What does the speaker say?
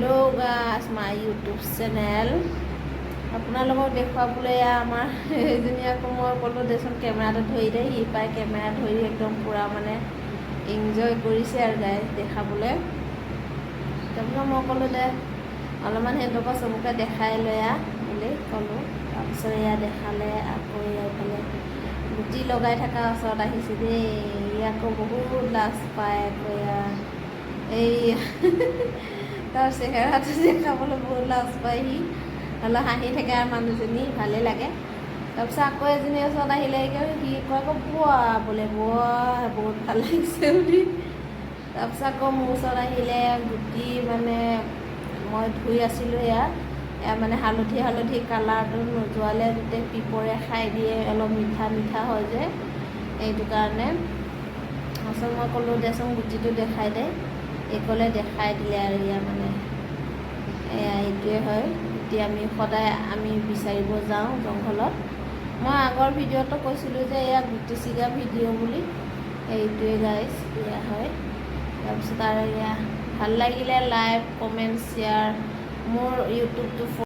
Hello guys, my YouTube channel. আপোনালোকক দেখুৱাবলৈ আমাৰ এজনী আকৌ মই ক'লোঁ দেচোন কেমেৰাটো ধৰি দে, সি পাই কেমেৰা ধৰি একদম পূৰা মানে এনজয় কৰিছে আৰু গাইজ দেখাবলৈ। তাৰপিছত মই ক'লোঁ দে অলপমান সিহঁতক চবকে দেখাই লৈ বুলি ক'লোঁ। তাৰপিছত এয়া দেখালে, আকৌ এইফালে গুটি লগাই থকা ওচৰত আহিছে দেই। ই আকৌ বহুত লাজ পায়, আকৌ এয়া এই তাৰ চেহেৰাটো দেখাবলৈ বহুত লাজ পায় সি, অলপ হাঁহি থাকে আৰু মানুহজনী ভালেই লাগে। তাৰপিছত আকৌ এজনী ওচৰত আহিলে সি কয় আকৌ বোৱা বোলে, বোৱা বহুত ভাল লাগিছে বুলি। তাৰপিছত আকৌ মোৰ ওচৰত আহিলে, গুটি মানে মই ধুই আছিলোঁ এয়া মানে হালধি কালাৰটো নোযোৱালে গোটেই পিপৰে খাই দিয়ে, অলপ মিঠা মিঠা হয় যে এইটো কাৰণে। তাৰপিছত মই ক'লোঁ দেচোন গুটিটো দেখাই দে, এই ক'লে দেখাই দিলে আৰু এয়া মানে এয়া এইটোৱে হয় গুটি। আমি সদায় বিচাৰিব যাওঁ জংঘলত। মই আগৰ ভিডিঅ'টো কৈছিলোঁ যে এয়া গুটি ছিগা ভিডিঅ' বুলি, এইটোৱে গাইজ এয়া হয়। তাৰপিছত আৰু এয়া ভাল লাগিলে লাইক, কমেণ্ট, শ্বেয়াৰ। মোৰ ইউটিউবটো